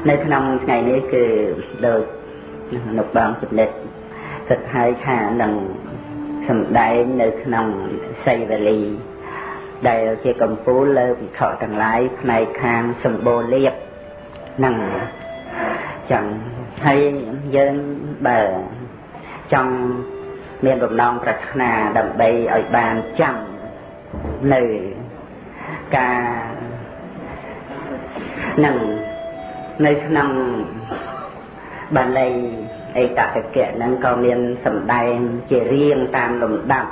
nơi trong ngày này cứ được nộp bằng sụp nết thật hay khả năng sầm đáy nơi trong xây về lì đây chỉ cầm phú lơ bị khọ thằng lái này khang sầm bồ liệp năng chẳng hay dân bờ trong miền đồng nông rạch nà đầm bay ở bàn chẳng nơi ca năng nơi năm bàn này ấy tạ thực kiện năng có miền sầm đai chỉ riêng tam đồng đậm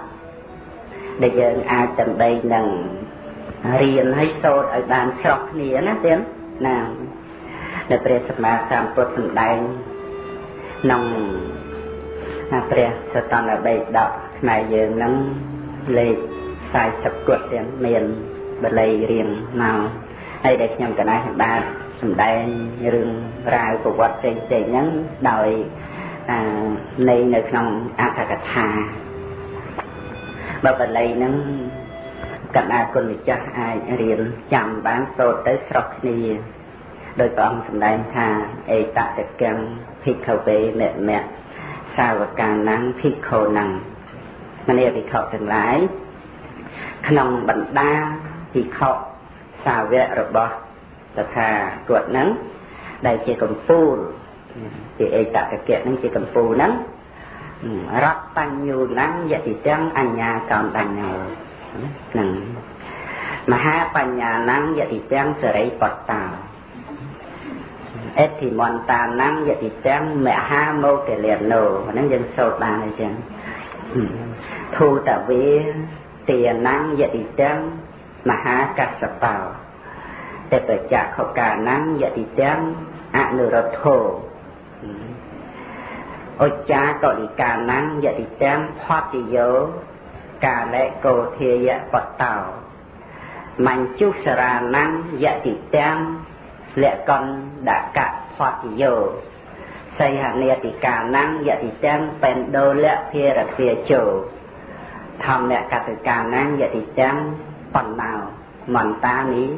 để giờ ai tầm đây năng riêng hay sốt ở bàn sọc nía nè tiếng nào để pre sama tam phật sầm đai nông pre sẽ toàn là bệ đạo này giờ năng lệ sai sập quật tiếng miền bàn này riêng nào hay để nhầm cái này ba sầm đai rừng rau của vật trên nhẫn đòi này nơi trong Atthakatha bà bà lấy nó cạnh ai con bị chắc ai riêng chạm bán sốt tới sọc nì đôi con sầm đai tha ấy tạ được kem phích khẩu về mẹ mẹ sao và càng nắng phích khô nắng mà nè bị khẩu từng lái khăn bẩn đa thì khẩu sao vẽ rồi bỏ tập hà tuột nắng đây chỉ cầm phu thì ấy tạ cái kiện nó chỉ cầm phu nắng rót tăng nhiều nắng vậy thì chẳng anh nhà còn tăng nhiều nắng mà hai pan nhà nắng vậy thì chẳng sẽ lấy bọt tàu ít thì mòn tà nắng vậy thì chẳng mẹ ha mô cái liền nổ và nó dân sâu bàn này chẳng thu tạ với tiền nắng vậy thì chẳng mà ha cắt sập vào để phải trả khẩu cả nắng vậy thì chẳng nửa rồi thổ ôi cha có đi cả nắng vậy thì chẳng phát thì dấu cả lệ cổ thìa vậy bọt tàu mạnh chút ra nắng vậy thì chẳng lệ con đã cả phát thì dấu xây hạt nè thì cả nắng vậy thì chẳng bên đô lệ thìa là thìa chủ thầm lệ cả từ cả nắng vậy thì chẳng phần nào mòn ta ní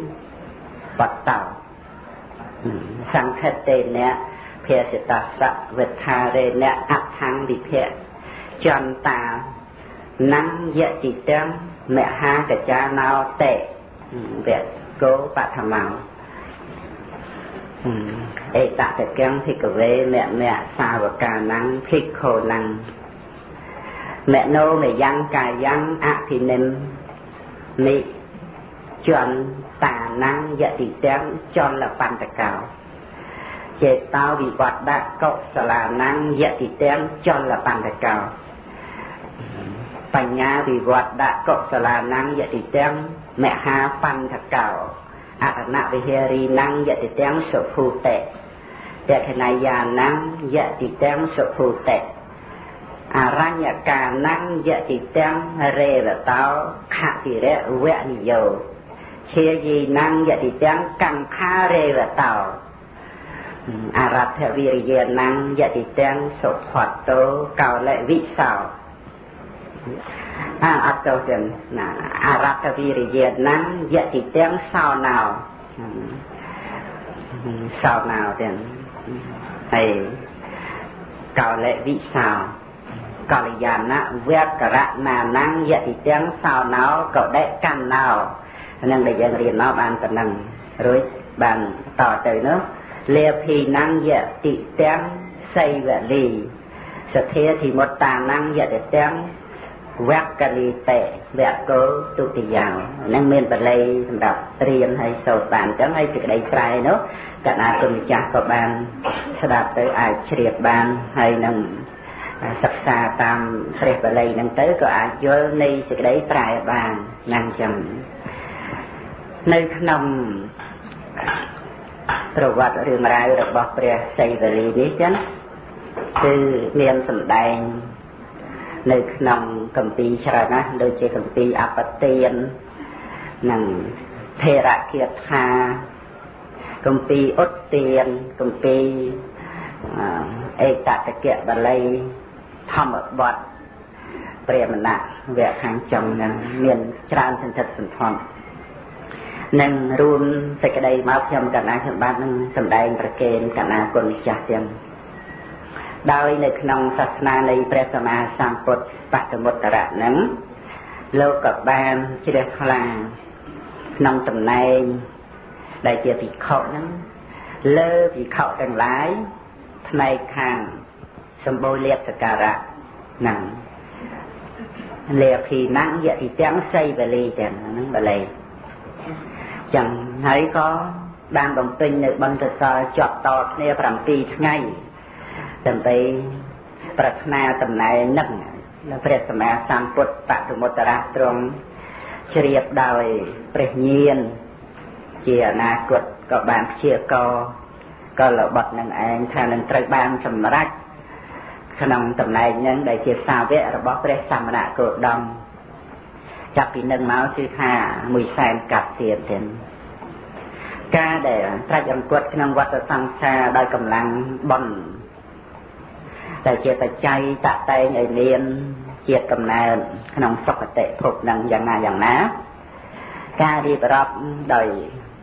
bọt tàu sang khét tên nè phía sẽ ta sắc vượt thà rê nè áp thang đi phía chọn ta nắng dễ chỉ tên mẹ ha cả cha nào tệ việc cố bà thầm màu ê tạ thật kém thì cứ về mẹ mẹ sao và cả nắng thích khổ năng mẹ nô mẹ dân cả dân ác thì nên mẹ chọn tà năng dạ thì tên chọn là bàn tạc cao chế tao bị quạt đã cậu sở là năng dạ thì tên chọn là bàn tạc cao bánh nhà bị quạt đã cậu sở là năng dạ thì tên mẹ ha bàn tạc cao nạ về heri năng dạ thì tên sở phù tệ để thế này già năng dạ thì tên sở phù tệ ranh nhà cả năng dạ thì tên rê là tao khá thì rẽ vẽ nhiều chia gì năng vậy thì chẳng cầm khá rê và tàu Arab theo vì năng vậy thì chẳng sốt hoạt tố cao lệ vị sao tàu tiền Arab theo vì năng vậy thì chẳng sao nào tiền hay cao lệ vị sao cao lệ giàn á vét cả rạ mà năng vậy thì chẳng sao nào cậu đấy căn nào nên để dân riêng nó bàn tận năng rồi bàn tỏ tới nó lê thì năng dạ tị tém xây và lì sở thế thì một tà năng dạ để tém vác cà lì tệ vẹt cố tụ tì dạo năng miền bật lây đọc riêng hay sầu bàn chẳng hay việc đấy trai nó cả na tuần cha có bàn sẽ đạt tới ai triệt bàn hay năng sắp xa tam triệt bật lây năng tới có ai vô này việc đấy trai bàn năng chầm nơi nằmประวัติเรื่องราวរបស់ព្រះសីវលីនេះចឹងគឺមានសម្ដែងនៅក្នុងគម្ពីរច្រើនណាស់ដូចជាគម្ពីរអបទាននិងថេរគាថាគម្ពីរឧទ្ទានគម្ពីរអេតតកៈបាលីធម្មបទព្រះមណៈវគ្គខាងចុងហ្នឹងមានច្រើនសន្ធឹកសន្ធាប់ នឹងរួមសេចក្តីមកខ្ញុំកណ្ណាខ្ញុំបាននឹងសម្ដែងប្រកេនកណ្ណាគុណចាស់ទាំងដោយនៅក្នុងសាសនានៃព្រះសម្មាសម្ពុទ្ធបតមុត្តរៈនឹងលោកក៏បានជ្រះថ្លាក្នុងតំណែងដែលជាភិក្ខុហ្នឹងលើភិក្ខុទាំងឡាយផ្នែកខាងសម្បូរលៀបសក្ការៈហ្នឹងលេភីណាំងយតិទាំងសីវលីទាំងហ្នឹងបល័យចឹងហើយក៏បានបំពេញនៅបន្ទសល់ជាប់តគ្នា7ថ្ងៃដើម្បីប្រាថ្នាតំណែងនឹងព្រះសម្មាសម្ពុទ្ធបតមុត្តរៈទ្រង់ជ្រាបដោយព្រះញាណជាអនាគតក៏បានព្យាករក៏លបត់នឹងឯងថានឹងត្រូវបានសម្រេចក្នុងតំណែងនឹងដែលជាសាវករបស់ព្រះសមណគោតមចាប់ពីនឹងមកគឺថា100,000កាប់ទៀតទាំងការដែលត្រាច់អង្គត់ក្នុងវត្តសង្សារដោយកម្លាំងបុណ្យតែជាបច្ច័យតតែងឲ្យមានជាតិកំណើតក្នុងសុគតិភពនឹងយ៉ាងណាការរៀបរាប់ដោយ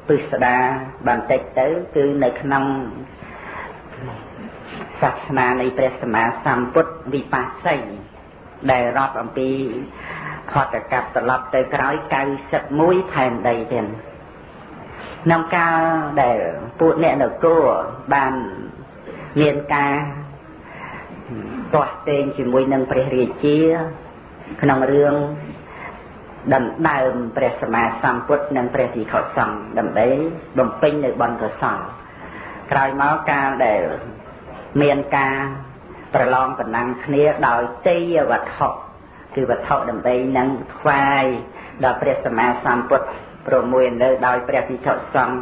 ពិស្ដារបន្តិចទៅគឺនៅក្នុងសាសនានៃព្រះសម្មាសម្ពុទ្ធវិបស្សីដែលរាប់អំពីផតកັບត្រឡប់ទៅក្រោយ91ផែនដីទៀតក្នុងកាលដែលពួកអ្នកនគរបានមានការទាស់ទែងជាមួយនឹងព្រះរាជាក្នុងរឿងដណ្ដើមព្រះសម្មាសម្ពុទ្ធនិងព្រះភិក្ខុសង្ឃដើម្បីបំពេញនៅបុណ្យកុសលក្រោយមកកាលដែលមានការប្រឡងប្រណាំងគ្នាដោយទេយវត្ថុគឺវត្ថុដើម្បីនឹងថ្វាយដល់ព្រះសម្មាសម្ពុទ្ធប្រមួយនៅដោយព្រះភិក្ខុសង្ឃ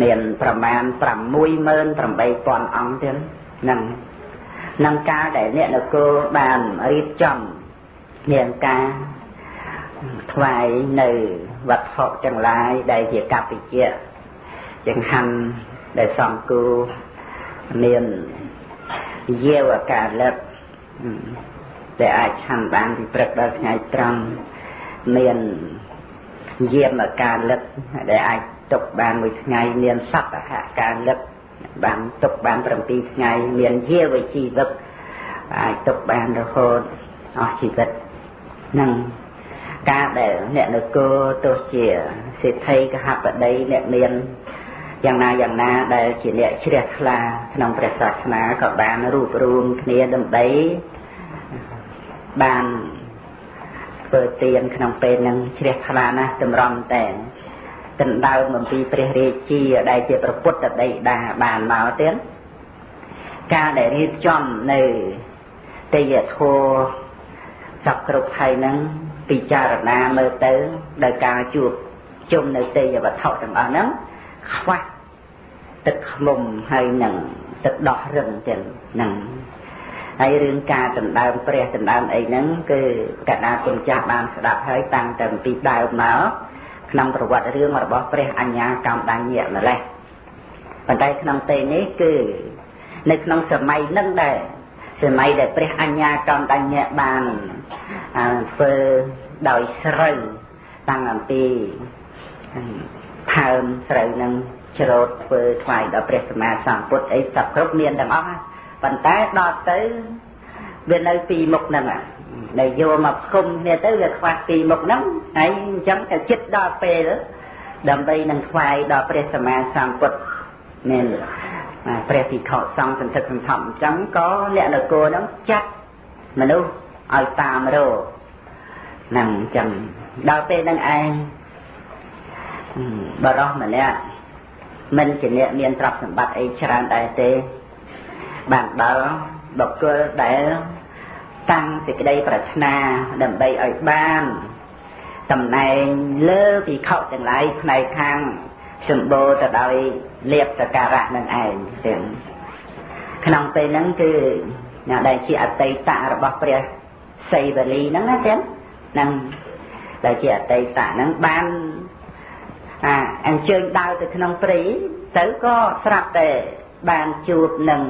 មានប្រមាណ68000អង្គទៀតនឹងការដែលអ្នកនគរបានរៀបចំមានការថ្វាយនៅវត្ថុទាំងឡាយដែលជាកប្បជាចង្ហាន់ដែលសំគូមានយាវកាលិកដែលអាចឆាន់បានពីព្រឹកដល់ថ្ងៃត្រង់មានយាមកាលិកដែលអាចទុកបានមួយថ្ងៃមានសព្វហកាលិកបានទុកបាន7ថ្ងៃមានយាវជីវិតអាចទុកបានរហូតអស់ជីវិតនឹងការដែលអ្នកនគរទោះជាសេដ្ឋីកហបតីអ្នកមានយ៉ាងណាដែលជាអ្នកជ្រះថ្លាក្នុងព្រះសាសនាក៏បានរួបរวมគ្នាដើម្បីបានធ្វើទានក្នុងពេលនឹងជ្រះថ្លាណាស់តម្រំតែដណ្ដើមអំពីព្រះរាជាដែលជាព្រះពុទ្ធដីតាបានមកទៀតការដែលរៀបចំនៅទេយធម៌សពគ្រប់ហើយនឹងពិចារណាមើលទៅដោយការជួបជុំនៅទេយវត្ថុទាំងអស់ហ្នឹងខ្វះទឹកខ្មុំហើយនឹងទឹកដោះរឹងទៀតហ្នឹងហើយរឿងការដណ្ដើមព្រះដណ្ដើមអីហ្នឹងគឺកណ្ដាគុណចាស់បានស្ដាប់ហើយតាំងតែពីដើមមកក្នុងប្រវត្តិរឿងរបស់ព្រះអញ្ញាកម្មដញ្ញៈម្លេះប៉ុន្តែក្នុងពេលនេះគឺនៅក្នុងសម័យហ្នឹងដែរសម័យដែលព្រះអញ្ញាកម្មដញ្ញៈបានធ្វើដោយស្រូវតាំងអំពីផើមស្រូវនឹងច្រូតធ្វើថ្វាយដល់ព្រះសម្មាសម្ពុទ្ធអីសពគ្រប់មានទាំងអស់ប៉ុន្តែដល់ទៅវានៅពីមុខហ្នឹងដែលយកមកគុំគ្នាទៅវាខ្វះពីមុខហ្នឹងហើយអញ្ចឹងតែចិត្តដល់ពេលដើម្បីនឹងថ្វាយដល់ព្រះសម្មាសម្ពុទ្ធមានព្រះភិក្ខុសង្ឃសន្ធឹកសន្ធាប់អញ្ចឹងក៏អ្នកនគរហ្នឹងចាត់មនុស្សឲ្យតាមរកហ្នឹងអញ្ចឹងដល់ពេលហ្នឹងឯងបរោះម្នាក់មិនជាអ្នកមានទ្រព្យសម្បត្តិអីច្រើនដែរទេបានដល់បុគ្គលដែលតាំងសេចក្តីប្រាថ្នាដើម្បីឲ្យបានតំណែងលើភិក្ខុទាំងឡាយផ្នែកខាងសម្បូរទៅដោយលៀបសក្ការៈនឹងឯងទាំងក្នុងពេលហ្នឹងគឺអ្នកដែលជាអតីតរបស់ព្រះសីវលីហ្នឹងណាទាំងនឹងដែលជាអតីតហ្នឹងបានអញ្ជើញដើរទៅក្នុងព្រៃទៅក៏ស្រាប់តែបានជួបនឹង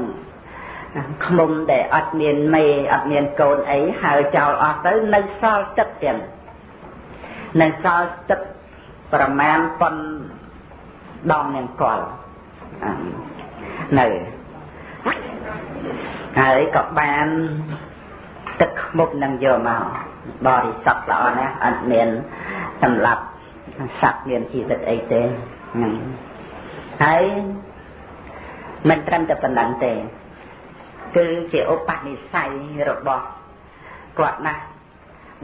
ខ្មុំដែលអត់មានមេអត់មានកូនអីហើយចោលអស់ទៅនៅសល់ទឹកទៀតនៅសល់ទឹក ប្រមាណប៉ុនដងនឹងកលនៅហើយក៏បានទឹកខ្មុកនឹងយកមកបរិសុទ្ធល្អណាស់អត់មានសម្រាប់សត្វមានជីវិតអីទេហើយមិនត្រឹមតែប៉ុណ្ណឹងទេគឺជាឧបនិស្ស័យរបស់គាត់ណាស់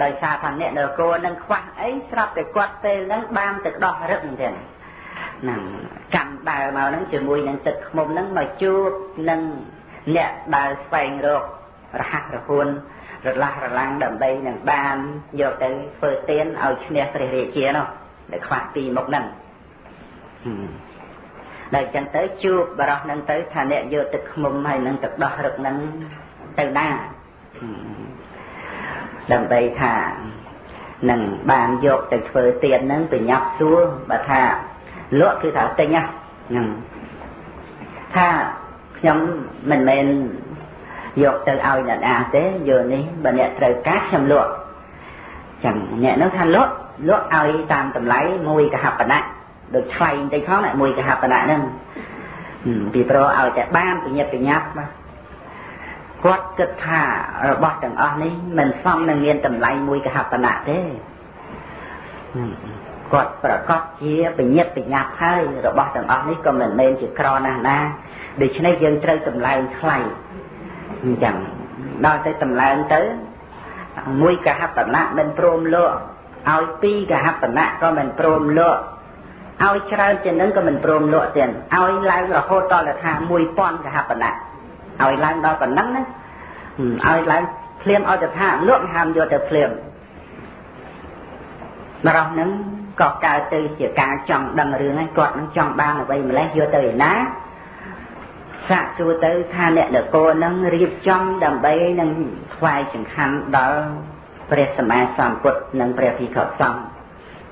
ដោយសារថាអ្នកនគរនឹងខ្វះអីស្រាប់តែគាត់ពេលហ្នឹងបានទឹកដោះរឹកទេហ្នឹងកាន់ដើរមកហ្នឹងជាមួយនឹងទឹកខ្មុំហ្នឹងមកជួបនឹងអ្នកដើរស្វែងរករហ័សរហួនរលាស់រលាំងដើម្បីនឹងបានយកទៅធ្វើទានឲ្យឈ្នះព្រះរាជានោះដែលខ្វះពីមុខហ្នឹងដល់ចឹងទៅជួបបរោះហ្នឹងទៅថាអ្នកយកទឹកខ្មុំហើយនឹងទឹកដោះរឹកហ្នឹងទៅណាដើម្បីថានឹងបានយកទៅធ្វើទានហ្នឹងប្រញាប់សួរបើថាលក់គឺថាទិញហ្នឹងថាខ្ញុំមិនមែនយកទៅឲ្យអ្នកណាទេយកនេះបើអ្នកត្រូវការខ្ញុំលក់ចឹងអ្នកនោះថាលក់ឲ្យតាមតម្លៃ1 កហបណៈដូចថ្លៃបន្តិចផង1 កហបណៈហ្នឹងពីព្រោះឲ្យតែបានប្រញាប់គាត់គិតថារបស់ទាំងអស់នេះមិនសមនឹងមានតម្លៃ1 កហបណៈទេគាត់ប្រកាសជាប្រញាប់ហើយរបស់ទាំងអស់នេះក៏មិនមែនជាក្រណាស់ណាដូច្នេះយើងត្រូវតម្លើងថ្លៃអញ្ចឹងដល់ទៅតម្លើងទៅ1 កហបណៈមិនព្រមលក់ឲ្យ2 កហបណៈក៏មិនព្រមលក់ឲ្យច្រើនជាងនឹងក៏មិនព្រមលក់ទៀតឲ្យឡើងរហូតដល់ថា1000 កហបណៈឲ្យឡើងដល់ប៉ុណ្ណឹងណាឲ្យឡើងភ្លាមឲ្យទៅថាលក់ហាមយកទៅភ្លាមបរោះហ្នឹងក៏កើតទៅជាការចង់ដឹងរឿងហ្នឹងគាត់នឹងចង់បានអ្វីម្លេះយកទៅឯណាសាកសួរទៅថាអ្នកនគរហ្នឹងរៀបចំដើម្បីនឹងថ្វាយចង្ហាន់ដល់ព្រះសម្មាសម្ពុទ្ធនិងព្រះភិក្ខុសង្ឃ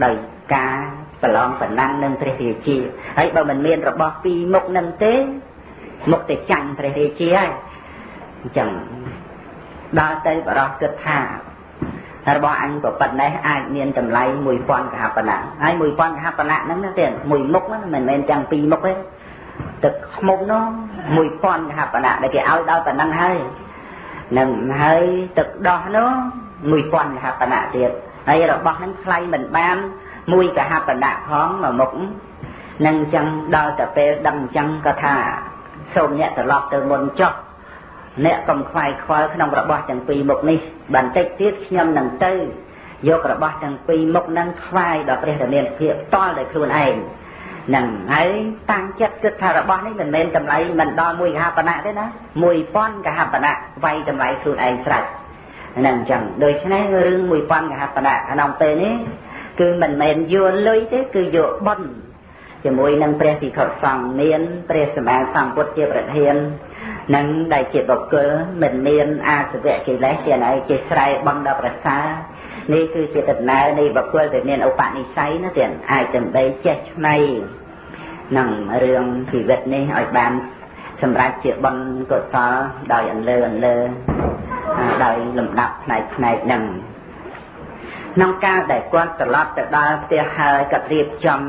ដោយការប្រឡងប្រណាំងនឹងព្រះរាជាហើយបើមិនមានរបស់ពីរមុខនឹងទេមុខតែចាញ់ព្រះរាជាហើយអញ្ចឹងដល់ទៅបរោះគិតថារបស់អញក៏ប៉ុណ្ណេះអាចមានតម្លៃ1000 កហបណៈហើយ1000 កហបណៈហ្នឹងទេមួយមុខហ្នឹងមិនមែនទាំងពីរមុខទេទឹកខ្មុំនោះ1000 កហបណៈដែលគេឲ្យដល់ប៉ុណ្ណឹងហើយនឹងហើយទឹកដោះនោះ1000 កហបណៈទៀតហើយរបស់ហ្នឹងថ្លៃមិនបាន1 កហបណៈផងមួយមុខនឹងអញ្ចឹងដល់តែពេលដឹងអញ្ចឹងក៏ថាសូមអ្នកត្រឡប់ទៅមុនចុះអ្នកកុំខ្វាយខ្វល់ក្នុងរបស់ទាំងពីរមុខនេះបន្តិចទៀតខ្ញុំនឹងទៅយករបស់ទាំងពីរមុខនឹងថ្វាយដល់ព្រះរាមាភិក្ខុផ្ទាល់ដោយខ្លួនឯងនឹងហើយតាំងចិត្តគិតថារបស់នេះមិនមែនតម្លៃមិនដល់1 កហបណៈទេណា1000 កហបណៈវាយតម្លៃខ្លួនឯងស្រេចនឹងអញ្ចឹងដូច្នេះរឿង1000 កហបណៈក្នុងពេលនេះគឺមិនមែនយកលុយទេគឺយកបុណ្យជាមួយនឹងព្រះភិក្ខុសង្ឃមានព្រះសម្មាសម្ពុទ្ធជាប្រធាននឹងដែលជាបុគ្គលមិនមានអាសវៈកិលេសជាណៃជាស្រ័យបុណ្យដល់ប្រសើរនេះគឺជាដំណើរនៃបុគ្គលដែលមានឧបនិស្ស័យណាទៀតអាចដើម្បីចេះឆ្នៃនឹងរឿងជីវិតនេះឲ្យបានសម្រាប់ជាបុណ្យកុសលដោយអន្លើដោយលំដាប់ផ្នែកហ្នឹងក្នុងកាលដែលគាត់ត្រឡប់ទៅដល់ផ្ទះហើយក៏រៀបចំ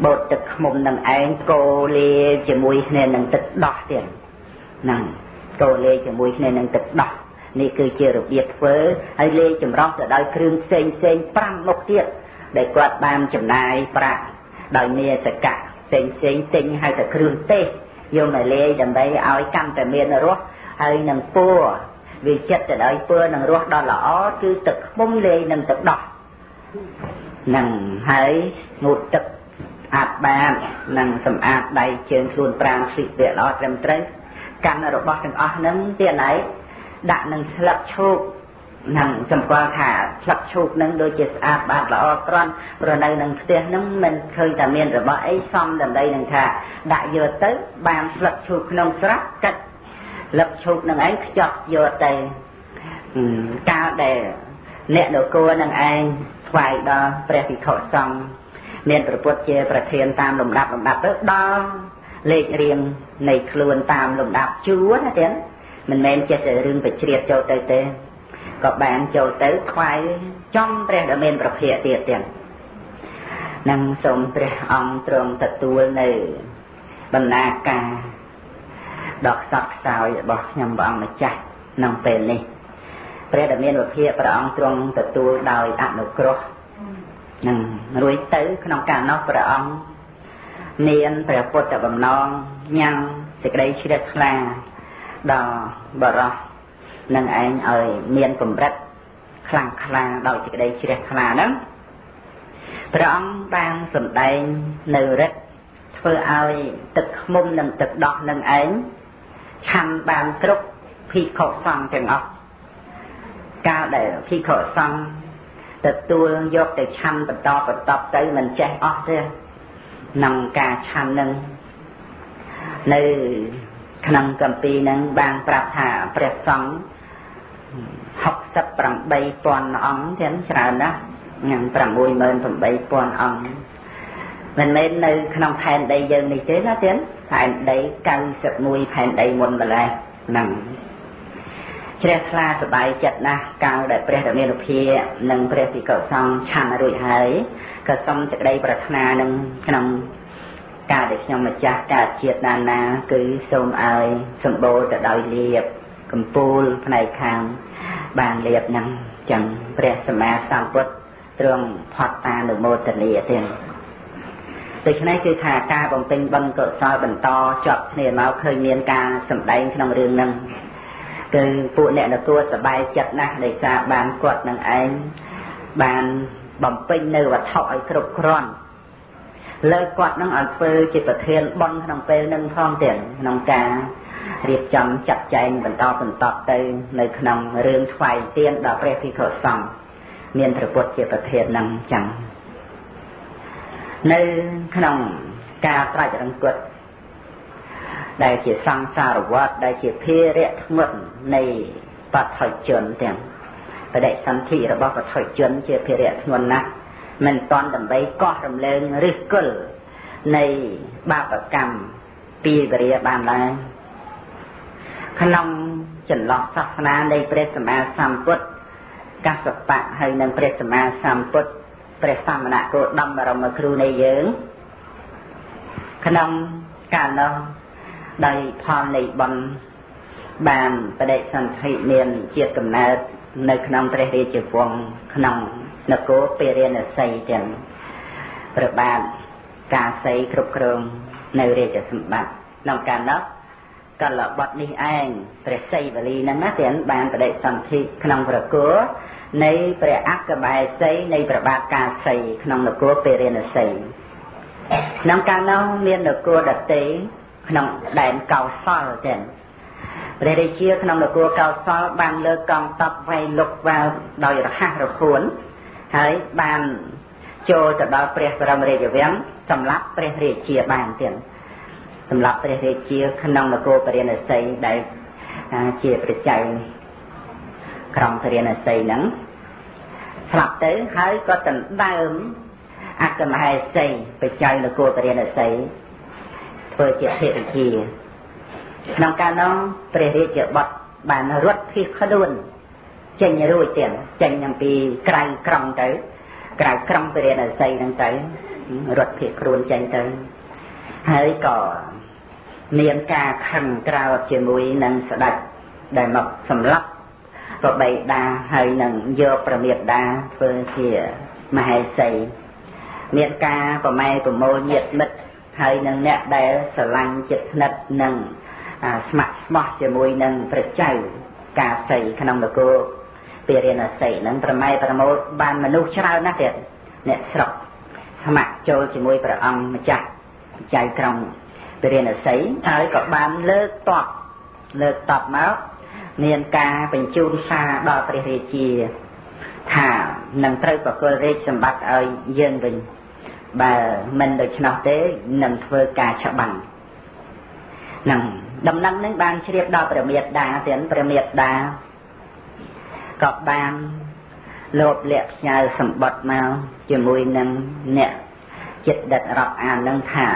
បូតទឹកខ្មុំនឹងឯងកូលាជាមួយគ្នានឹងទឹកដោះទៀតហ្នឹងកូលាជាមួយគ្នានឹងទឹកដោះនេះគឺជារបៀបធ្វើហើយលាយចម្រោះទៅដោយគ្រឿងផ្សេង5មុខទៀតដែលគាត់បានចំណាយប្រាក់ដោយនេសកៈផ្សេងទិញឲ្យតែគ្រឿងទេសយកមកលាយដើម្បីឲ្យកាន់តែមានរសហើយនឹងពួរវាចិត្តទៅដោយពួរនឹងរសដល់ល្អគឺទឹកខ្មុំលាយនឹងទឹកដោះនឹងហើយងូតទឹកអាប់បាននឹងសម្អាតដៃជើងខ្លួនប្រាណស្លៀកពាក់ល្អត្រឹមត្រូវកាន់របស់ទាំងអស់ហ្នឹងទៀតហើយដាក់នឹងស្លឹកឈូកនឹងសម្គាល់ថាស្លឹកឈូកហ្នឹងដូចជាស្អាតបាតល្អត្រង់ព្រោះនៅនឹងផ្ទះហ្នឹងមិនឃើញតែមានរបស់អីសំដើម្បីនឹងថាដាក់យកទៅបានស្លឹកឈូកក្នុងស្រាប់កាច់ស្លឹកឈូកនឹងឯងខ្ចប់យកទៅកាលដែលអ្នកនគរនឹងឯងថ្វាយដល់ព្រះភិក្ខុសង្ឃមានព្រះពុទ្ធជាប្រធានតាមលំដាប់ទៅដល់លេខរៀងនៃខ្លួនតាមលំដាប់ជួរណាទៀតមិនមែនចេះតែរឿងបជ្រាបចូលទៅទេក៏បានចូលទៅថ្វាយចំព្រះដែលមានប្រភពទៀត នឹងសូមព្រះអង្គទ្រង់ទទួលនៅបណ្ណាការដ៏ខ្សត់ខ្សោយរបស់ខ្ញុំព្រះអង្គម្ចាស់ក្នុងពេលនេះព្រះដែលមានវិភាកព្រះអង្គទ្រង់ទទួលដោយអនុគ្រោះនឹងរួចទៅក្នុងការនោះព្រះអង្គមានព្រះពុទ្ធបំណងញ៉ាំសេចក្តីជ្រះថ្លាដល់បរិសុទ្ធនឹងឯងឲ្យមានកម្រិតខ្លាំងក្លាដោយសេចក្តីជ្រះថ្លាហ្នឹងព្រះអង្គបានសម្ដែងនៅរិទ្ធធ្វើឲ្យទឹកឃ្មុំនិងទឹកដោះនឹងឯងឆាន់បានគ្រប់ភិក្ខុសង្ឃទាំងអស់កាលដែលភិក្ខុសង្ឃទទួលយកទៅឆាន់បន្តទៅមិនចេះអស់ទេក្នុងការឆាន់នឹងនៅក្នុងគម្ពីរនឹងបានប្រាប់ថាព្រះសង្ឃ68,000 អង្គទាំងច្រើនណាស់នឹង 68,000 អង្គមិនមែននៅក្នុងផែនដីយើងនេះទេណាទៀតផែនដី91ផែនដីមុនម្ល៉េះហ្នឹងជ្រះថ្លាសប្បាយចិត្តណាស់កាលដែលព្រះរាមានុភានិងព្រះភិក្ខុសង្ឃឆាន់រួចហើយក៏សូមសេចក្តីប្រាថ្នានឹងក្នុងការដែលខ្ញុំម្ចាស់កើតជាតិណាគឺសូមឲ្យសម្បូរទៅដោយលាភកំពូលផ្នែកខាងបានលាភនឹងចឹងព្រះសម្មាសម្ពុទ្ធទ្រង់ផុតអនុមោទនាទៀតដូច្នេះគឺថាការបំពេញបុណ្យកុសលបន្តជាប់គ្នាមកឃើញមានការសម្ដែងក្នុងរឿងហ្នឹងគឺពួកអ្នកនគរសប្បាយចិត្តណាស់ដោយសារបានគាត់នឹងឯងបានបំពេញនៅវត្ថុឲ្យគ្រប់គ្រាន់លើគាត់នឹងឲ្យធ្វើជាប្រធានបុណ្យក្នុងពេលនឹងផងទៀតក្នុងការរៀបចំចាត់ចែងបន្តទៅនៅក្នុងរឿងថ្វាយទានដល់ព្រះភិក្ខុសង្ឃមានព្រះពុទ្ធជាប្រធាននឹងចឹងនៅក្នុងការត្រាច់រង្គត់ដែលជាសង្សារវត្តដែលជាភារៈធ្ងន់នៃបឋិជនទាំងបដិសន្ធិរបស់បឋិជនជាភារៈធ្ងន់ណាស់មិនតាន់ដើម្បីកោះរំលើងឫសគល់នៃបាបកម្មពីវិរិយបានឡើយក្នុងចន្លោះសាសនានៃព្រះសម្មាសម្ពុទ្ធកស្សបៈហើយនិងព្រះសម្មាសម្ពុទ្ធព្រះសមណគោតមបរមគ្រូនៃយើងក្នុងកាលនោះដោយផលនៃបុណ្យបានបដិសន្ធិមានជាតិកំណើតនៅក្នុងព្រះរាជវង្សក្នុងនគរពារាណសីទាំងព្រះបាទកាសីគ្រប់គ្រងនៅរាជសម្បត្តិក្នុងកាលនោះកលបុត្រនេះឯងព្រះសីវលីហ្នឹងណាទាំងបានបដិសន្ធិក្នុងព្រះគោនៃព្រះអគ្គបែសីនៃព្រះបាទកាសីក្នុងនគរពារាណសីក្នុងកាលនោះមាននគរដតេក្នុងដែនកោសលទាំងព្រះរាជាក្នុងនគរកោសលបានលើកកងទ័ពវាយលុកវាវដោយរហ័សរហួនហើយបានចូលទៅដល់ព្រះបរមរាជវាំងសម្លាប់ព្រះរាជាបានទៀតសម្លាប់ព្រះរាជាក្នុងនគរពារាណសីដែលជាព្រះចៅក្រុងពារាណសីហ្នឹងស្លាប់ទៅហើយក៏ដណ្ដើមអគ្គមហេសីព្រះចៅនគរពារាណសីធ្វើជាភរិយាក្នុងកាលនោះព្រះរាជបុត្របានរត់ភៀសខ្លួនចេញរួចទៀតចេញអំពីក្រៅក្រុងទៅក្រៅក្រុងពារាណសីហ្នឹងទៅរត់ភៀសខ្លួនចេញទៅហើយក៏មានការខឹងក្រោធជាមួយនឹងស្ដេចដែលមកសម្លាប់ប្របីតាហើយនឹងយកប្រមេតាធ្វើជាមហេសីមានការប្រម៉ែប្រមូលញាតិមិត្តហើយនឹងអ្នកដែលស្រឡាញ់ចិត្តស្និទ្ធនឹងស្ម័គ្រស្មោះជាមួយនឹងព្រះចៅកាសីក្នុងនគរពារាណសីនឹងប្រម៉ែប្រមូលបានមនុស្សច្រើនណាស់ទៀតអ្នកស្រុកស្ម័គ្រចូលជាមួយព្រះអង្គម្ចាស់ចៅក្រុងពារាណសីហើយក៏បានលើកតបមកមានការបញ្ជូនសារដល់ព្រះរាជាថានឹងត្រូវប្រគល់រាជសម្បត្តិឲ្យយើងវិញបើមិនដូច្នោះទេនឹងធ្វើការច្បាំងនឹងដំណឹងនឹងបានជ្រាបដល់ព្រះមេត្តាទៀតព្រះមេត្តាក៏បានលោកលាក់ផ្ញើសម្បត្តិមកជាមួយនឹងអ្នកចិត្តដិតរាប់អាននឹងថា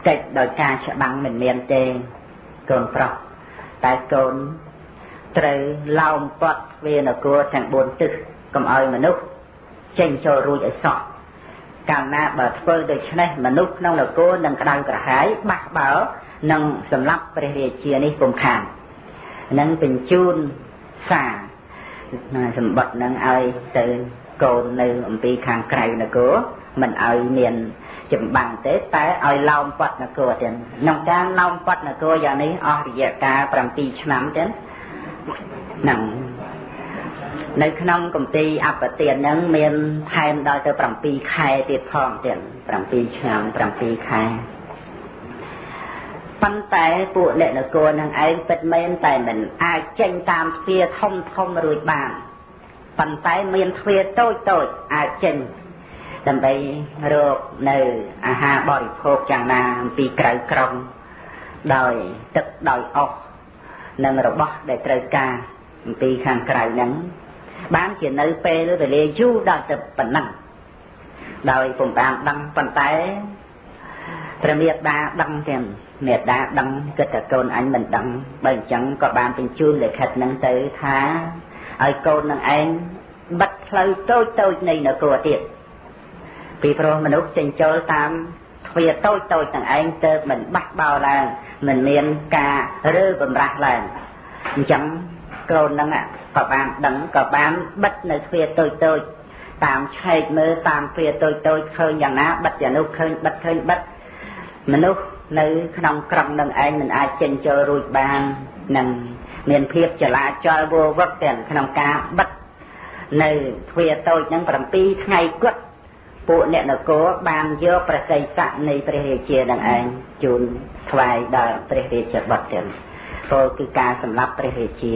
កិច្ចដោយការច្បាំងមិនមានទេកូនប្រុសតែកូនត្រូវឡោមព័ទ្ធទ្វារនគរទាំង4ទិសកុំឲ្យមនុស្សចេញចូលរួចឲ្យសោះ កាលណាបើធ្វើដូច្នេះមនុស្សក្នុងនគរនឹងក្តៅក្រហាយបះបោនឹងសម្លាប់ព្រះរាជានេះពុំខាននឹងបញ្ជូនសារសម្បត្តិនឹងឲ្យទៅកូននៅអំពីខាងក្រៅនគរមិនឲ្យមានចម្បាំងទេតែឲ្យឡោមប៉ាត់នគរទៀតក្នុងការឡោមប៉ាត់នគរយ៉ាងនេះអស់រយៈកាល7ឆ្នាំទៀតហ្នឹងនៅក្នុងគម្ពីរអបទានហ្នឹងមានថែមដល់ទៅ7ខែទៀតផងទៀត7ឆ្នាំ7ខែប៉ុន្តែពួកអ្នកនគរនឹងឯងពិតមែនតែមិនអាចចេញតាមទ្វារធំរួចបានប៉ុន្តែមានទ្វារតូចអាចចេញដើម្បីរកនៅអាហារបរិភោគយ៉ាងណាអំពីក្រៅក្រុងដោយទឹកដោយអុសនិងរបស់ដែលត្រូវការអំពីខាងក្រៅហ្នឹងបានជានៅពេលវេលាយូរដល់ទៅប៉ុណ្ណឹងដោយពុំបានដឹងប៉ុន្តែព្រះមេដាដឹងទាំងមេដាដឹងគិតតែកូនអញមិនដឹងបើអញ្ចឹងក៏បានបញ្ជូនលិខិតហ្នឹងទៅថាឲ្យកូននឹងឯងបិទផ្លូវតូចនៃនគរទៀតពីព្រោះមនុស្សចេញចូលតាមទ្វារតូចទាំងឯងទៅមិនបះបោឡើងមិនមានការរើបំរាស់ឡើងអញ្ចឹងកូនហ្នឹងក៏បានដឹងក៏បានបិទនៅទ្វារតូចតាមឆែកមើលតាមទ្វារតូចឃើញយ៉ាងណាបិទយ៉ាងនោះឃើញបិទមនុស្សនៅក្នុងក្រុងនឹងឯងមិនអាចចេញចូលរួចបាននឹងមានភាពចលាចលវឹកទាំងក្នុងការបិទនៅទ្វារតូចហ្នឹង7ថ្ងៃគត់ពួកអ្នកនគរបានយកប្រសិទ្ធៈនៃព្រះរាជានឹងឯងជូនថ្វាយដល់ព្រះរាជាបុត្រទាំងពោលគឺការសម្លាប់ព្រះរាជា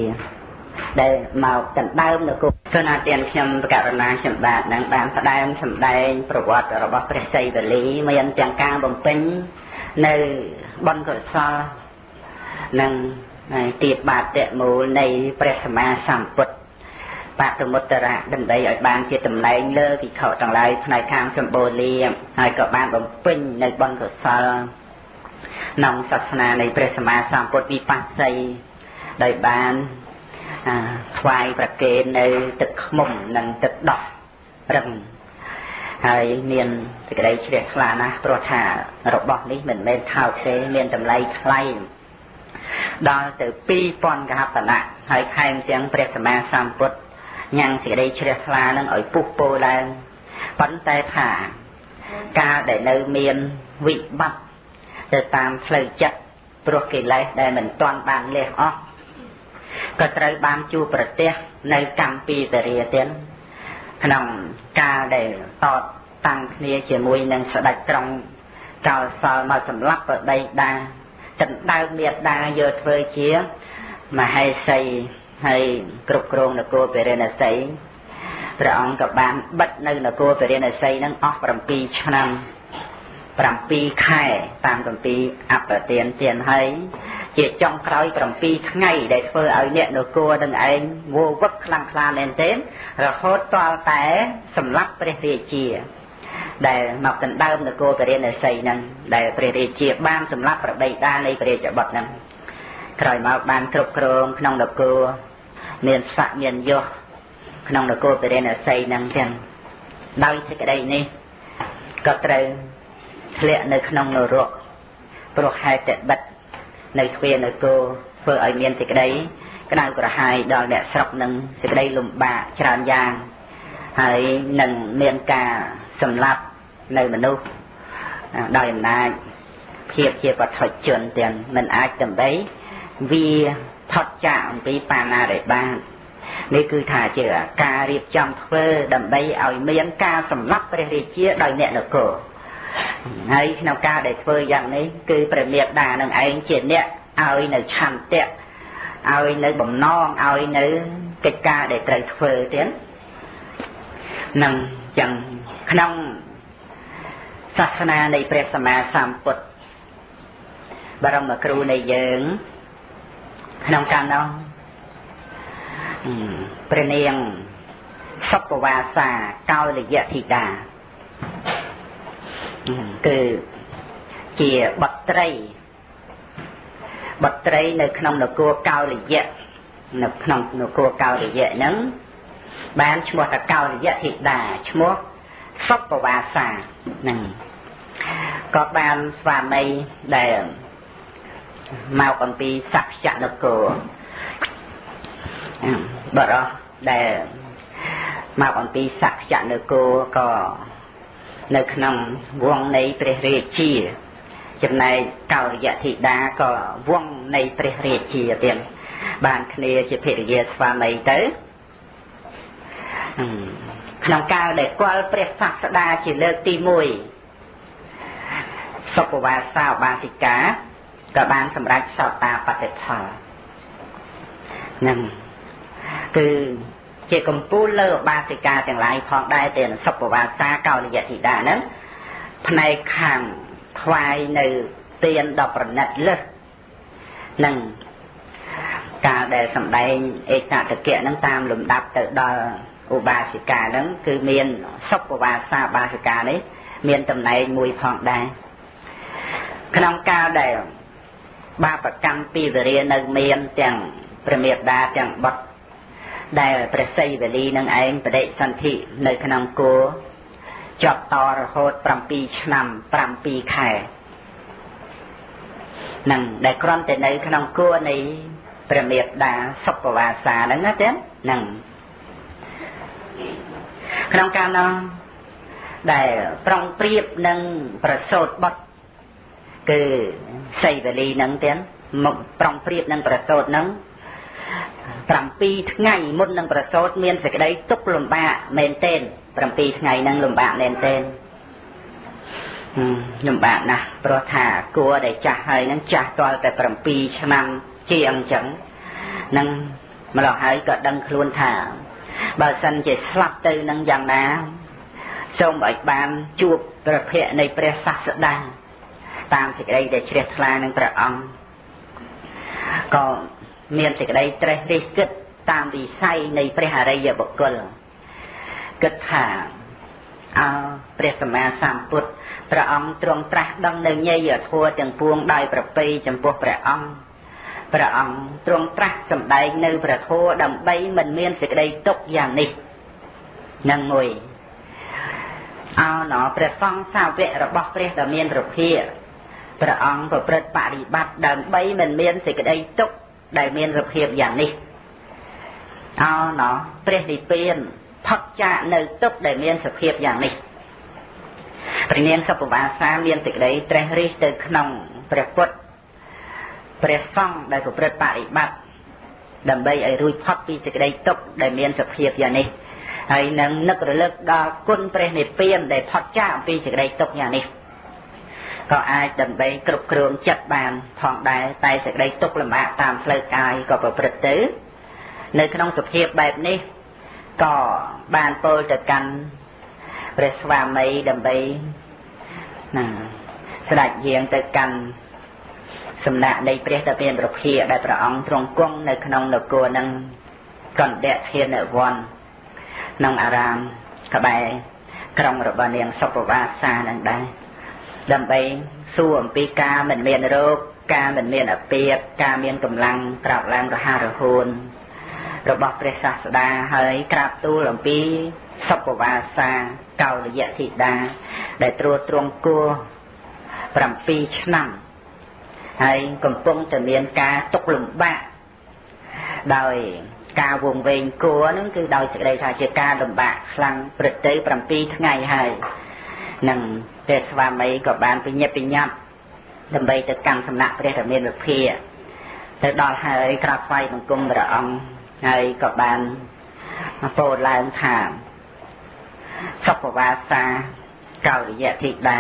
ដែលមកដណ្ដើមនគរគណៈទានខ្ញុំករុណាខ្ញុំបាទនឹងបានផ្ដើមសម្ដែងប្រវត្តិរបស់ព្រះសីវលីមានទាំងការបំពេញនៅបុណ្យកុសលនិងទៀតបាតមូលនៃព្រះសម្មាសម្ពុទ្ធបតមុត្តរៈដើម្បីឲ្យបានជាតំណែងលើវិខទាំងឡាយផ្នែកខាងសម្បូរលាហើយក៏បានបំពេញនៅបុណ្យកុសលក្នុងសាសនានៃព្រះសម្មាសម្ពុទ្ធវិបស្សីដោយបានថ្វាយប្រគេននៅទឹកខ្មុំនិងទឹកដោះរឹងហើយមានសេចក្តីជ្រះថ្លាណាស់ព្រោះថារបស់នេះមិនមែនថោកទេមានតម្លៃថ្លៃដល់ទៅ2000កហបណៈហើយខែមទាំងព្រះសម្មាសម្ពុទ្ធញ៉ាំងសេចក្តីជ្រះថ្លានឹងឲ្យពុះពោឡើងប៉ុន្តែថាការដែលនៅមានវិបត្តិទៅតាមផ្លូវចិត្តព្រោះកិលេសដែលមិនទាន់បានលះអស់ក៏ត្រូវបានជួបប្រទះនៅកម្ពីតរាទៀតក្នុងការដែលតតតាំងគ្នាជាមួយនឹងស្ដេចក្រុងកោសលមកសម្លាប់បដីដាចិនដើមមេដាយកធ្វើជាមហេសីហើយគ្រប់គ្រងនគរពរិណសីព្រះអង្គក៏បានបិទនៅនគរពរិណសីនឹងអស់7ឆ្នាំ7ខែតាមគម្ពីរអបទានទានហើយជាចុងក្រោយ7ថ្ងៃដែលធ្វើឲ្យអ្នកនគរនឹងឯងវោវឹកខ្លាំងក្លាមែនទែនរហូតតលតែសម្លាប់ព្រះរាជាដែលមកដណ្ដើមនគរពរិណសីនឹងដែលព្រះរាជាបានសម្លាប់ប្រដីដានៃព្រះរាជបុត្រនឹងក្រោយមកបានគ្រប់គ្រងក្នុងនគរមានសក្មានយសក្នុងនគរពរិណសីនឹងទាំងដោយសេចក្តីនេះក៏ត្រូវធ្លាក់នៅក្នុងនរកព្រោះហេតុតែបិទនៅទ្វារនគរធ្វើឲ្យមានសេចក្តីក្តៅក្រហាយដល់អ្នកស្រុកនឹងសេចក្តីលំបាកច្រើនយ៉ាងហើយនឹងមានការសម្លាប់នៅមនុស្សដោយអំណាចភាពជាបឋិជនទាំងមិនអាចដើម្បីវាផុតចាកអំពីបាណារិបាននេះគឺថាជាការរៀបចំធ្វើដើម្បីឲ្យមានការសម្លាប់ព្រះរាជាដោយអ្នកនគរហើយក្នុងការដែលធ្វើយ៉ាងនេះគឺព្រះមេដានឹងឯងជាអ្នកឲ្យនៅឆន្ទៈឲ្យនៅបំណងឲ្យនៅកិច្ចការដែលត្រូវធ្វើទៀតនឹងចឹងក្នុងសាសនានៃព្រះសម្មាសម្ពុទ្ធបរមគ្រូនៃយើងក្នុងកាលនោះព្រះនាងសុបវាសាកោលយធីតាគឺជាបុត្រីនៅក្នុងនគរកោលយៈនៅក្នុងនគរកោលយៈហ្នឹងបានឈ្មោះថាកោលយធីតាឈ្មោះ សុបវាសានឹងក៏បានស្វាមីដែលមកអំពីសក្យនគរបរោះដែលមកអំពីសក្យនគរក៏នៅក្នុងវងនៃព្រះរាជាចំណែកកោរយធិតាក៏វងនៃព្រះរាជាទៀតបានគ្នាជាភរិយាស្វាមីទៅក្នុងកាលដែលគាល់ព្រះសាស្តាជាលើកទី1សុបវាសាឧបាសិកាក៏បានសម្រេចសោតាបត្តិផលនឹងគឺជាកម្ពូលលើឧបាសិកាទាំងឡាយផងដែរទាំងសុបវាសាកោលយធិតាហ្នឹងផ្នែកខាងថ្វាយនៅទានដល់ប្រណិតលើសនឹងការដែលសម្ដែងឯកតកៈហ្នឹងតាមលំដាប់ទៅដល់ឧបាសិកាហ្នឹងគឺមានសុបវាសាឧបាសិកានេះមានតំណែងមួយផងដែរក្នុងកាលដែលបាបកម្មពីវរានៅមានទាំងព្រះមេត្តាទាំងបុត្រដែលព្រះសីវលីនឹងឯងបដិសន្ធិនៅក្នុងគោជាប់តរហូត7ឆ្នាំ7ខែនឹងដែលគ្រាន់តែនៅក្នុងគោនៃព្រះមេត្តាសុបវាសាហ្នឹងណាទេនឹងក្នុងកាលនោះដែលប្រុងប្រៀបនឹងប្រសូតបុត្រគឺសីវលីហ្នឹងទៀតមកប្រុងប្រៀបនឹងប្រសូតហ្នឹង7ថ្ងៃមុននឹងប្រសូតមានសេចក្តីទុក្ខលំបាកមែនទែន7ថ្ងៃហ្នឹងលំបាកមែនទែនលំបាកណាស់ព្រោះថាគួរដែលចាស់ហើយហ្នឹងចាស់ទាល់តែ7ឆ្នាំជាអញ្ចឹងនឹងម្ល៉េះហើយក៏ដឹងខ្លួនថាបើសិនជាស្លាប់ទៅនឹងយ៉ាងណាសូមឲ្យបានជួបព្រះភ័ក្ត្រនៃព្រះសាស្តាតាមសេចក្តីដែលជ្រះថ្លានឹងព្រះអង្គក៏មានសេចក្តីត្រេះរិះគិតតាមវិស័យនៃព្រះអរិយបុគ្គលគិតថាព្រះសម្មាសម្ពុទ្ធព្រះអង្គទ្រង់ត្រាស់ដឹងនៅញយធម៌ទាំងពួងដោយប្រពៃចំពោះព្រះអង្គទ្រង់ត្រាស់សម្ដែងនៅព្រះធម៌ដើម្បីមិនមានសេចក្តីទុក្ខយ៉ាងនេះនឹងមួយព្រះសង្ឃសាវករបស់ព្រះដ៏មានព្រះភិក្ខព្រះអង្គប្រព្រឹត្តបរិបត្តិដើម្បីមិនមានសេចក្តីទុក្ខដែលមានសភាពយ៉ាងនេះព្រះនិព្វានផុតចាកនៅទុក្ខដែលមានសភាពយ៉ាងនេះព្រះនាងសុបវាសាមានសេចក្តីត្រេះរិះទៅក្នុងព្រះពុទ្ធព្រះសង្ឃដែលប្រព្រឹត្តបរិបត្តិដើម្បីឲ្យរួចផុតពីសេចក្តីទុក្ខដែលមានសភាពយ៉ាងនេះហើយនឹងនឹករលឹកដល់គុណព្រះនិព្វានដែលផុតចាកអំពីសេចក្តីទុក្ខយ៉ាងនេះក៏អាចដើម្បីគ្រប់គ្រងចិត្តបានផងដែរតែសេចក្តីទុក្ខលំបាកតាមផ្លូវកាយក៏ប្រព្រឹត្តទៅនៅក្នុងសភាពបែបនេះក៏បានពោលទៅកាន់ព្រះស្វាមីដើម្បីស្ដេចយាងទៅកាន់សំណាក់នៃព្រះតមានព្រះភិក្ខដែលព្រះអង្គទ្រង់គង់នៅក្នុងនគរនឹងកណ្ដធានវ័នក្នុងអារាមក្បែរក្រុងរបស់នាងសុបវាសានឹងដែរដើម្បីសួរអំពីការមិនមានរោគការមិនមានអាពាធការមានកម្លាំងក្រោកឡើងរហ័សរហួនរបស់ព្រះសាស្តាហើយក្រាបទូលអំពីសុបវាសាកោលយធិតាដែលត្រួតត្រងគួរ7ឆ្នាំហើយកំពុងតែមានការទុក្ខលំបាកដោយការវង្វេងគួរហ្នឹងគឺដោយសេចក្តីថាជាការលំបាកខ្លាំងព្រឹកទៅ7ថ្ងៃហើយនឹងព្រះស្វាមីក៏បានបញ្ញាបញ្ញត្តិដើម្បីទៅកាន់សំណាក់ព្រះរាមាវិភាទៅដល់ហើយក្រាបថ្វាយបង្គំព្រះអង្គហើយក៏បានពោលឡើងថាសុបវាសាកោលយធិតា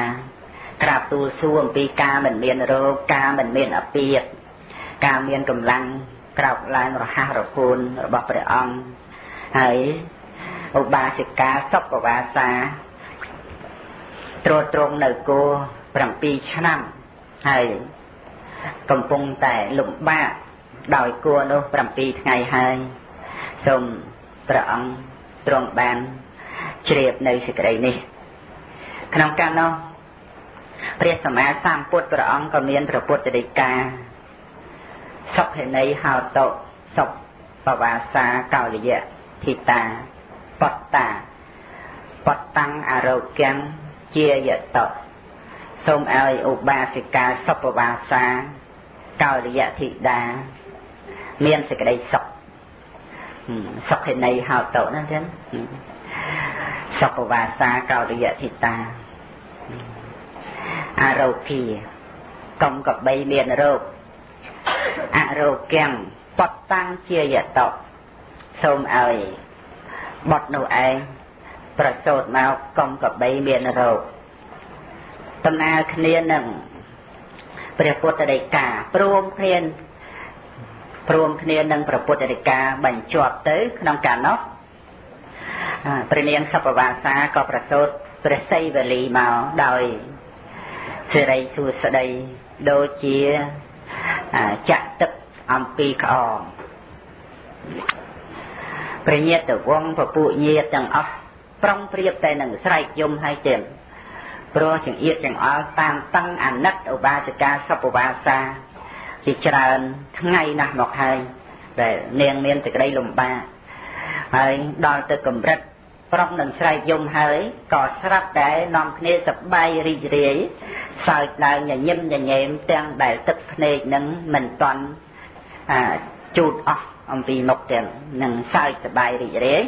ក្រាបទូលសួរអំពីការមិនមានរោគការមិនមានអាពាធការមានកម្លាំងក្រោកឡើងរហ័សរហួនរបស់ព្រះអង្គហើយឧបាសិកាសុបវាសាត្រួតត្រងនៅគោ7ឆ្នាំហើយកំពុងតែលំបាកដោយគួរនោះ7ថ្ងៃហើយសូមព្រះអង្គទ្រង់បានជ្រាបនៅសេចក្តីនេះក្នុងកាលនោះព្រះសម្មាសម្ពុទ្ធព្រះអង្គក៏មានព្រះពុទ្ធដីកាសុភេនីហោតុសុបវាសាកោលយធិតាបត្តា បតតាំងអរោគំជាយតោសូមឲ្យឧបាសិកាសុបវាសាកោរិយធិតាមានសេចក្តីសុខសុខនៃហៅតោណាចឹងសុបវាសាកោរិយធិតាអរោគាកុំកបីមានរោគអរោគំបតតាំងជាយតោសូមឲ្យបត់នោះឯងប្រសូតមកកុំកបីមានរោគដំណើរគ្នានឹងព្រះពុទ្ធដីកាព្រមគ្នានឹងព្រះពុទ្ធដីកាបញ្ជាប់ទៅក្នុងកាលនោះព្រះនាងសុបវាសាក៏ប្រសូតព្រះសីវលីមកដោយសិរីសួស្តីដូចជាចាក់ទឹកអំពីក្អមព្រះញាតិវង្សពពួកញាតិទាំងអស់ប្រុងប្រៀបតែនឹងស្រែកយំឲ្យទៀតព្រោះចង្អៀតចង្អល់តាមតឹងអាណិតឧបាសិកាសុបវាសាជាច្រើនថ្ងៃណាស់មកហើយដែលនាងមានសេចក្តីលំបាកហើយដល់ទៅកម្រិតប្រុងនឹងស្រែកយំហើយក៏ស្រាប់តែនាំគ្នាសប្បាយរីករាយសើចឡើងញញឹមញញែមទាំងដែលទឹកភ្នែកនឹងមិនតាន់ជូតអស់អំពីមុខទាំងនឹងសើចសប្បាយរីករាយ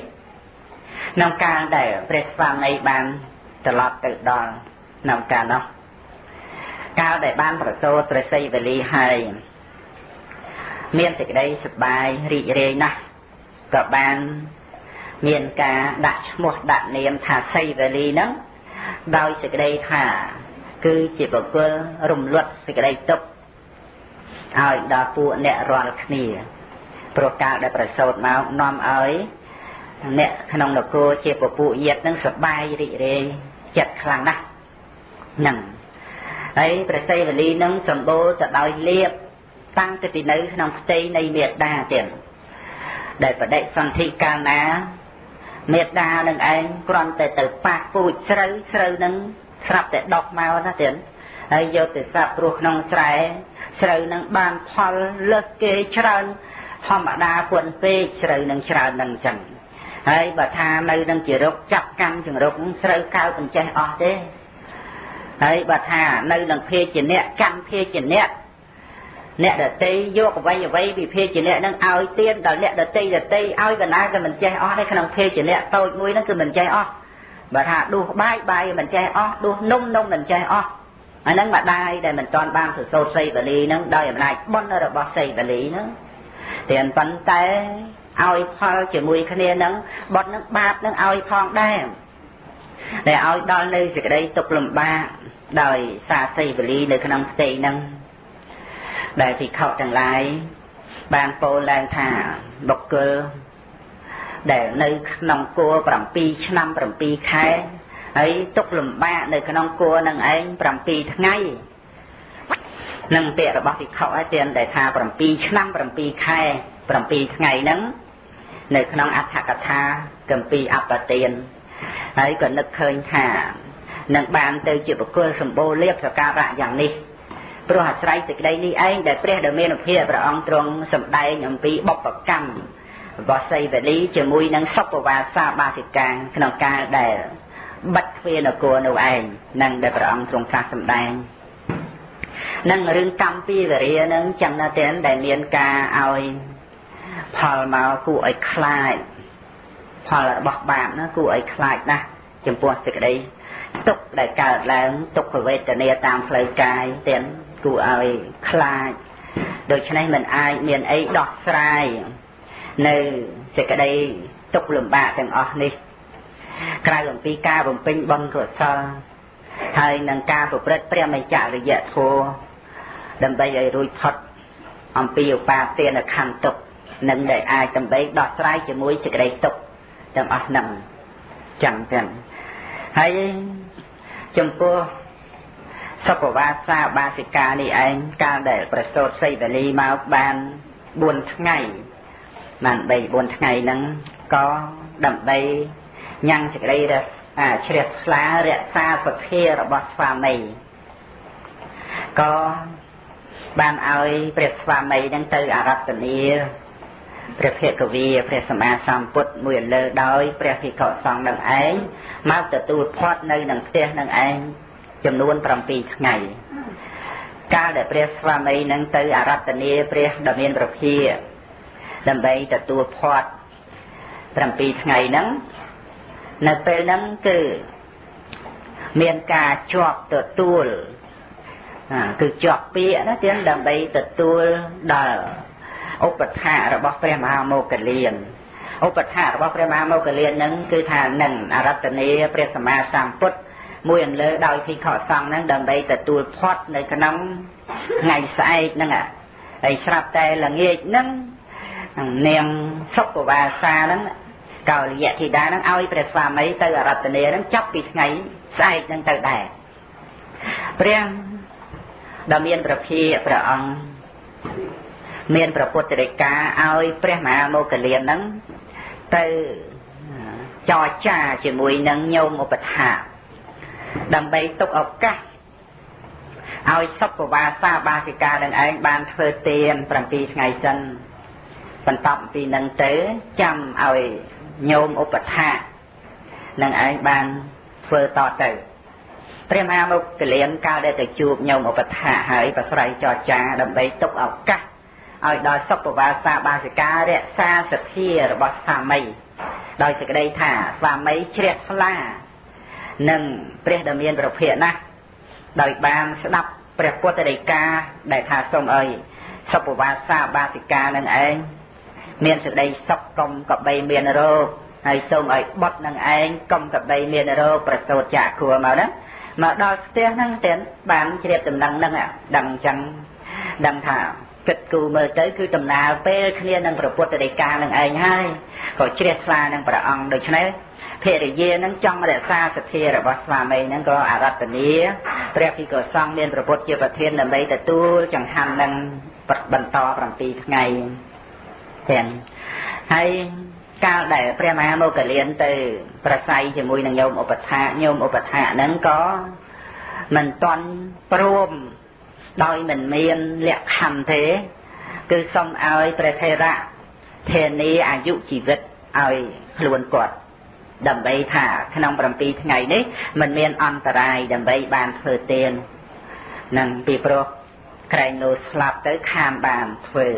ក្នុងកាលដែលព្រះស្វាមីបានត្រឡប់ទៅដល់ក្នុងកាលនោះកាលដែលបានប្រសូតព្រះសីវលីហើយមានសេចក្តីសប្បាយរីករាយណាស់ក៏បានមានការដាក់ឈ្មោះដាក់នាមថាសីវលីហ្នឹងដោយសេចក្តីថាគឺជាបុគ្គលរំលត់សេចក្តីទុក្ខឲ្យដល់ពួកអ្នករាល់គ្នាព្រោះកាលដែលប្រសូតមកនាំឲ្យអ្នកក្នុងនគរជាពពួកញាតិនឹងសប្បាយរីករាយចិត្តខ្លាំងណាស់ហ្នឹងហើយព្រះសីវលីនឹងសម្បូរទៅដោយលៀបតាំងពីនៅក្នុងផ្ទៃនៃមេត្តាទៀតដែលបដិសន្ធិកាលណាមេត្តានឹងឯងគ្រាន់តែទៅប៉ះពូជស្រូវនឹងស្រាប់តែដុះមកណាទៀតហើយយកទៅស្រាប់ព្រោះក្នុងស្រែស្រូវនឹងបានផលលើសគេច្រើនធម្មតាពុនពេកស្រូវនឹងច្រើននឹងអញ្ចឹងហើយបើថានៅនឹងជារុកចាប់កម្មចង្រុកស្រូវកៅបញ្ចេះអស់ទេហើយបើថានៅនឹងភេជ្ជៈកម្មភេជ្ជៈអ្នកដតីយកអ្វីពីភេជ្ជៈនឹងឲ្យទៀនដល់អ្នកដតីឲ្យកណ្ដាលក៏មិនចេះអស់ទេក្នុងភេជ្ជៈតូចមួយហ្នឹងគឺមិនចេះអស់បើថាដួសបាយមិនចេះអស់ដួសនំមិនចេះអស់អាហ្នឹងម្ដាយដែលមិនទាន់បានប្រសូតសីវលីហ្នឹងដោយអំណាចបុណ្យរបស់សីវលីហ្នឹងតែប៉ុន្តែឲ្យផលជាមួយគ្នាហ្នឹងបុណ្យហ្នឹងបាបហ្នឹងឲ្យផងដែរដែលឲ្យដល់នៅសេចក្តីទុក្ខលំបាកដោយសារសីវលីនៅក្នុងផ្ទៃហ្នឹងដែលភិក្ខុទាំងឡាយបានពោលឡើងថាបុគ្គលដែលនៅក្នុងគួរ7ឆ្នាំ7ខែហើយទុក្ខលំបាកនៅក្នុងគួរនឹងឯង7ថ្ងៃនឹងពាក្យរបស់ភិក្ខុហើយទានតែថា7ឆ្នាំ7ខែ7ថ្ងៃហ្នឹងនៅក្នុងអដ្ឋកថាគម្ពីរអបទានហើយក៏នឹកឃើញថានឹងបានទៅជាបុគ្គលសម្បូរលាភសក្ការៈយ៉ាងនេះព្រោះអាស្រ័យសេចក្តីនេះឯងដែលព្រះដ៏មានភាពព្រះអង្គទ្រង់សម្ដែងអំពីបុព្វកម្មរបស់សីវលីជាមួយនឹងសុបវាសាបាសិកាក្នុងកាលដែលបិទទ្វារនគរនោះឯងនឹងដែលព្រះអង្គទ្រង់ត្រាស់សម្ដែងនឹងរឿងកម្មពីវរានឹងចាំណាស់ដែលមានការឲ្យផលមកគួរឲ្យខ្លាចផលរបស់បាបណាគួរឲ្យខ្លាចណាស់ចំពោះសេចក្តីទុក្ខដែលកើតឡើងទុក្ខវេទនាតាមផ្លូវកាយទាំងគួរឲ្យខ្លាចដូច្នេះមិនអាចមានអីដោះស្រាយនៅសេចក្តីទុក្ខលំបាកទាំងអស់នេះក្រៅអំពីការបំពេញបុណ្យកុសលហើយនឹងការប្រព្រឹត្តព្រះមច្ចរិយធម៌ដើម្បីឲ្យរួចផុតអំពីឧបាទានខន្ធទុក្ខនឹងដែលអាចដើម្បីដោះស្រាយជាមួយសេចក្តីទុក្ខទាំងអស់ហ្នឹងចឹងទាំងហើយចំពោះសុបវាសាបាសិកានេះឯងកាលដែលប្រសូតសីវលីមកបាន4ថ្ងៃបាន3-4ថ្ងៃហ្នឹងក៏ដើម្បីញ៉ាំងសេចក្តីជ្រះថ្លារក្សាសទ្ធារបស់ស្វាមីក៏បានឲ្យព្រះស្វាមីហ្នឹងទៅអារាធនា ព្រះភិក្ខវីព្រះសម្មាសម្ពុទ្ធមួយលើដោយព្រះភិក្ខុសង្ឃនឹងឯងមកទទួលផាត់នៅនឹងផ្ទះនឹងឯងចំនួន7ថ្ងៃកាលដែលព្រះស្វាមីនឹងទៅអារាធនាព្រះដ៏មានព្រះភិក្ខដើម្បីទទួលផាត់7ថ្ងៃហ្នឹងនៅពេលហ្នឹងគឺមានការជាប់ទទួលគឺជាប់ពាក្យណាទៀតដើម្បីទទួលដល់ឧបដ្ឋារបស់ព្រះមហាមោគលានឧបដ្ឋារបស់ព្រះមហាមោគលានហ្នឹងគឺថានឹងអារាធនាព្រះសម្មាសម្ពុទ្ធមួយអន្លើដោយភិក្ខុសង្ឃហ្នឹងដើម្បីទទួលផាត់នៅក្នុងថ្ងៃស្អែកហ្នឹងហើយស្រាប់តែល្ងាចហ្នឹងនាងសុខវាសាហ្នឹងកោលយៈធីតាហ្នឹងឲ្យព្រះស្វាមីទៅអារាធនាហ្នឹងចាប់ពីថ្ងៃស្អែកហ្នឹងទៅដែរព្រះដ៏មានព្រះភិក្ខព្រះអង្គមានព្រះពុទ្ធដីកាឲ្យព្រះមហាមោគលានហ្នឹងទៅចរចាជាមួយនឹងញោមឧបដ្ឋាដើម្បីទុកឱកាសឲ្យសុខវាសាបាសិកានឹងឯងបានធ្វើទាន7ថ្ងៃសិនបន្ទាប់ពីនឹងទៅចាំឲ្យញោមឧបដ្ឋានឹងឯងបានធ្វើតទៅព្រះមហាមោគលានកាលដែលទៅជួបញោមឧបដ្ឋាហើយប្រស្រ័យចរចាដើម្បីទុកឱកាសឲ្យដល់សុខវាសាបាសិការក្សាសទ្ធារបស់ស្វាមីដោយសេចក្តីថាស្វាមីជ្រះថ្លានឹងព្រះដ៏មានព្រះភិក្ខណាស់ដោយបានស្ដាប់ព្រះពុទ្ធដីកាដែលថាសូមឲ្យសុខវាសាបាសិកានឹងឯងមានសេចក្តីសុខកុំកបីមានរោគហើយសូមឲ្យបុត្រនឹងឯងកុំកបីមានរោគប្រសូតចាក់គួរមកណាមកដល់ផ្ទះហ្នឹងទៀតបានជ្រាបដំណឹងហ្នឹងដឹងអញ្ចឹងដឹងថាគិតគូរមើលទៅគឺដំណើរពេលគ្នានឹងព្រះពុទ្ធដីកានឹងឯងហើយក៏ជ្រះថ្លានឹងព្រះអង្គដូច្នេះភរិយានឹងចង់រក្សាសទ្ធារបស់ស្វាមីនឹងក៏អារាធនាព្រះភិក្ខុសង្ឃមានព្រះពុទ្ធជាប្រធានដើម្បីទទួលចង្ហាន់នឹងបន្ត7ថ្ងៃទាំងហើយកាលដែលព្រះមហាមោគលានទៅប្រស័យជាមួយនឹងញោមឧបដ្ឋាញោមឧបដ្ឋាហ្នឹងក៏មិនទាន់ព្រមដោយមិនមានលក្ខខណ្ឌទេគឺសូមឲ្យព្រះថេរៈធានាអាយុជីវិតឲ្យខ្លួនគាត់ដើម្បីថាក្នុង7ថ្ងៃនេះមិនមានអន្តរាយដើម្បីបានធ្វើទាននឹងពីព្រោះក្រែងនោះស្លាប់ទៅខានបានធ្វើ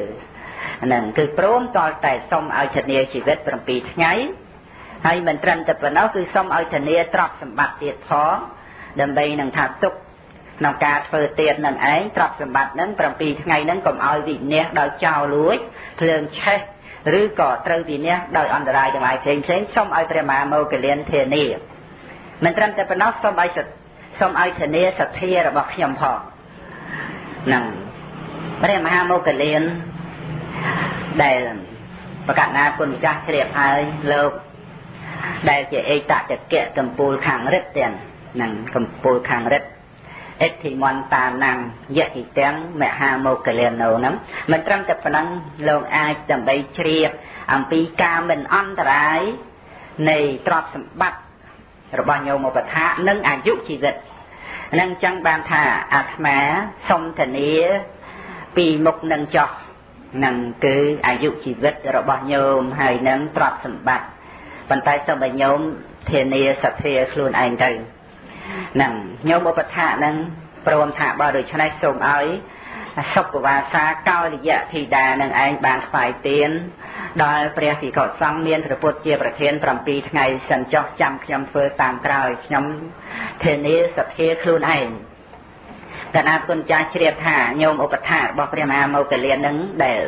ហ្នឹងគឺព្រមតតែសូមឲ្យធានាជីវិត7ថ្ងៃហើយមិនត្រឹមតែប៉ុណ្ណោះគឺសូមឲ្យធានាទ្រព្យសម្បត្តិទៀតផងដើម្បីនឹងថាទុកក្នុងការធ្វើទាននឹងឯងទ្រព្យសម្បត្តិនឹង7ថ្ងៃនឹងកុំឲ្យវិនាសដោយចោរលួចភ្លើងឆេះឬក៏ត្រូវវិនាសដោយអន្តរាយទាំងឡាយផ្សេងសូមឲ្យព្រះមហាមោគលានធានាមិនត្រឹមតែប៉ុណ្ណោះសូមឲ្យធានាសទ្ធារបស់ខ្ញុំផងហ្នឹងព្រះមហាមោគលានដែលប្រកាសណាគុណម្ចាស់ជ្រាបហើយលោកដែលជាឯកតចក្រកម្ពុជាខាងរិទ្ធទាំងនឹងកម្ពុជាខាងរិទ្ធអិទ្ធិមន្តាណាំយៈតិទាំងមហាមោគលានោហ្នឹងមិនត្រឹមតែប៉ុណ្ណឹងលោកអាចដើម្បីជ្រាបអំពីការមិនអន្តរាយនៃទ្រព្យសម្បត្តិរបស់ញោមឧបដ្ឋានិងអាយុជីវិតនឹងចឹងបានថាអាត្មាសូមធានាពីមុខនឹងចោះនឹងគឺអាយុជីវិតរបស់ញោមហើយនឹងទ្រព្យសម្បត្តិប៉ុន្តែសូមឲ្យញោមធានាសទ្ធាខ្លួនឯងទៅនឹងញោមឧបដ្ឋានឹងព្រមថាបើដូច្នេះសូមឲ្យសុខវាសាកោលយៈធីតានឹងឯងបានស្វាយទានដល់ព្រះភិក្ខុសង្ឃមានព្រះពុទ្ធជាប្រធាន7ថ្ងៃសិនចុះចាំខ្ញុំធ្វើតាមក្រោយខ្ញុំធានាសទ្ធាខ្លួនឯងកណាគុណចាស់ជ្រាបថាញោមឧបដ្ឋារបស់ព្រះមហាមោគលាននឹងដែល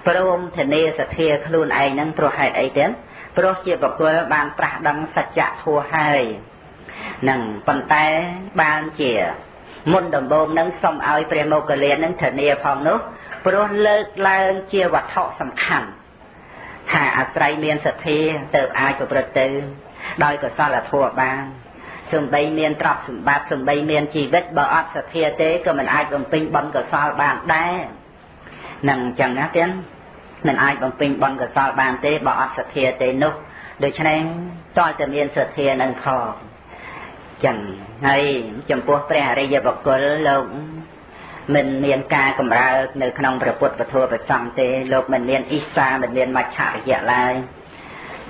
ព្រមធានាសទ្ធាខ្លួនឯងនឹងព្រោះហេតុអីទៀតព្រោះជាបុគ្គលបានត្រាស់ដឹងសច្ចធម៌ហើយនឹងប៉ុន្តែបានជាមុនដំបូងនឹងសូមឲ្យព្រះមោគលាននឹងធានាផងនោះព្រោះលើកឡើងជាវត្ថុសំខាន់ថាអាស្រ័យមានសទ្ធាទៅអាចប្រព្រឹត្តទៅដោយកុសលធម៌បានសំបីមានទ្រព្យសម្បត្តិសំបីមានជីវិតបើអត់សទ្ធាទេក៏មិនអាចបំពេញបុណ្យកុសលបានដែរនឹងអញ្ចឹងណាទៀតមិនអាចបំពេញបុណ្យកុសលបានទេបើអត់សទ្ធាទេនោះដូច្នេះតើតែមានសទ្ធានឹងផងចឹងហើយចំពោះព្រះអរិយបុគ្គលលោក mình miền ca cầm ra nơi khăn ông bật và thua bật xong thế lộc mình miền isa mình miền mặt chạ dạ lại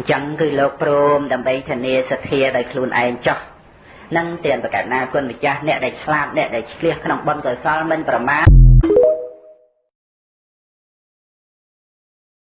chẳng cứ lộc prom đầm bay thần nia sạch thia đại khuôn ai cho nâng tiền và cả na quân bị cha nè đại slap nè đại chia khăn ông bom cờ sao mìnhប្រមា